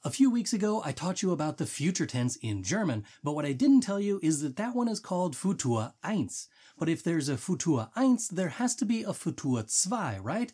A few weeks ago, I taught you about the future tense in German, but what I didn't tell you is that one is called Futur eins. But if there's a Futur eins, there has to be a Futur zwei, right?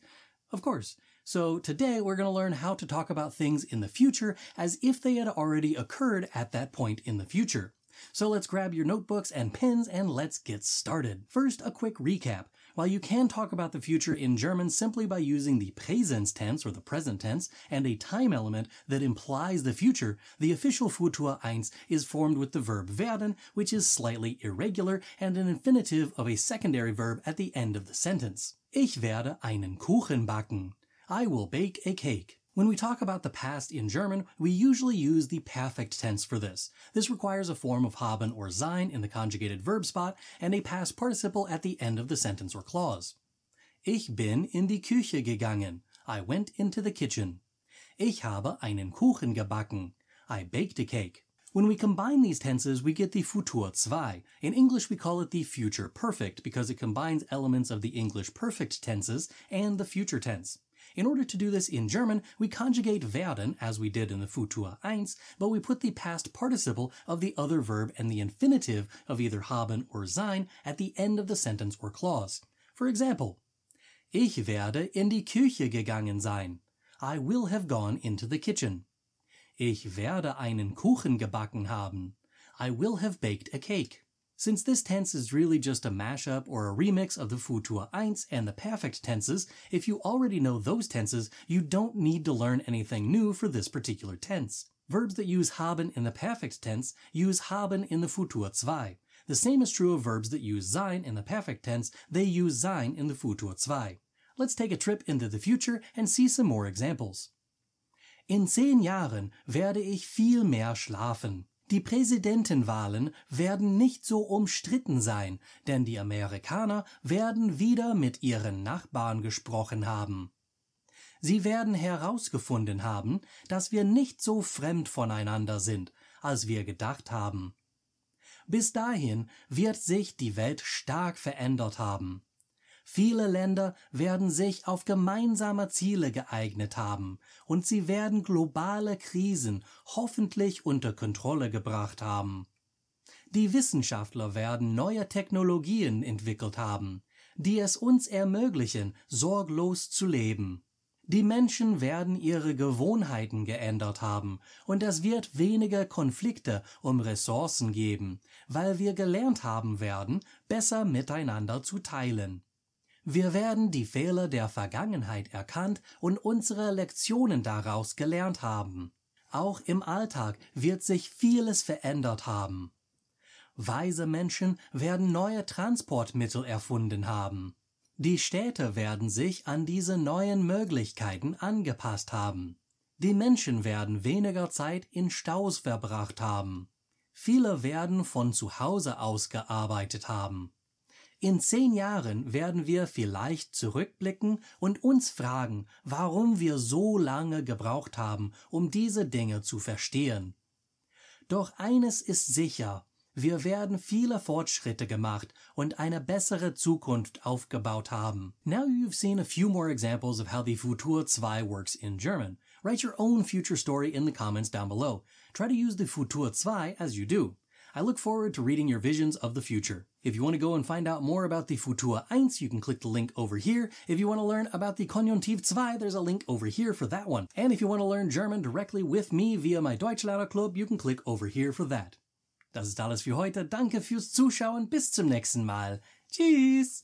Of course. So today we're going to learn how to talk about things in the future as if they had already occurred at that point in the future. So let's grab your notebooks and pens and let's get started. First, a quick recap. While you can talk about the future in German simply by using the Präsens tense or the present tense and a time element that implies the future, the official Futur eins is formed with the verb werden, which is slightly irregular, and an infinitive of a secondary verb at the end of the sentence. Ich werde einen Kuchen backen. I will bake a cake. When we talk about the past in German, we usually use the perfect tense for this. This requires a form of haben or sein in the conjugated verb spot and a past participle at the end of the sentence or clause. Ich bin in die Küche gegangen. I went into the kitchen. Ich habe einen Kuchen gebacken. I baked a cake. When we combine these tenses, we get the Futur zwei. In English, we call it the future perfect because it combines elements of the English perfect tenses and the future tense. In order to do this in German, we conjugate werden, as we did in the Futur eins, but we put the past participle of the other verb and the infinitive of either haben or sein at the end of the sentence or clause. For example, Ich werde in die Küche gegangen sein. I will have gone into the kitchen. Ich werde einen Kuchen gebacken haben. I will have baked a cake. Since this tense is really just a mashup or a remix of the Futur eins and the perfect tenses, if you already know those tenses, you don't need to learn anything new for this particular tense. Verbs that use haben in the perfect tense use haben in the Futur zwei. The same is true of verbs that use sein in the perfect tense, they use sein in the Futur zwei. Let's take a trip into the future and see some more examples. In 10 Jahren werde ich viel mehr schlafen. Die Präsidentenwahlen werden nicht so umstritten sein, denn die Amerikaner werden wieder mit ihren Nachbarn gesprochen haben. Sie werden herausgefunden haben, dass wir nicht so fremd voneinander sind, als wir gedacht haben. Bis dahin wird sich die Welt stark verändert haben. Viele Länder werden sich auf gemeinsame Ziele geeignet haben und sie werden globale Krisen hoffentlich unter Kontrolle gebracht haben. Die Wissenschaftler werden neue Technologien entwickelt haben, die es uns ermöglichen, sorglos zu leben. Die Menschen werden ihre Gewohnheiten geändert haben und es wird weniger Konflikte um Ressourcen geben, weil wir gelernt haben werden, besser miteinander zu teilen. Wir werden die Fehler der Vergangenheit erkannt und unsere Lektionen daraus gelernt haben. Auch im Alltag wird sich vieles verändert haben. Weise Menschen werden neue Transportmittel erfunden haben. Die Städte werden sich an diese neuen Möglichkeiten angepasst haben. Die Menschen werden weniger Zeit in Staus verbracht haben. Viele werden von zu Hause aus gearbeitet haben. In 10 Jahren werden wir vielleicht zurückblicken und uns fragen, warum wir so lange gebraucht haben, um diese Dinge zu verstehen. Doch eines ist sicher, wir werden viele Fortschritte gemacht und eine bessere Zukunft aufgebaut haben. Now you've seen a few more examples of how the Futur zwei works in German. Write your own future story in the comments down below. Try to use the Futur zwei as you do. I look forward to reading your visions of the future. If you want to go and find out more about the Futur eins, you can click the link over here. If you want to learn about the Konjunktiv zwei, there's a link over here for that one. And if you want to learn German directly with me via my Deutschlerner Club, you can click over here for that. Das ist alles für heute. Danke fürs Zuschauen. Bis zum nächsten Mal. Tschüss!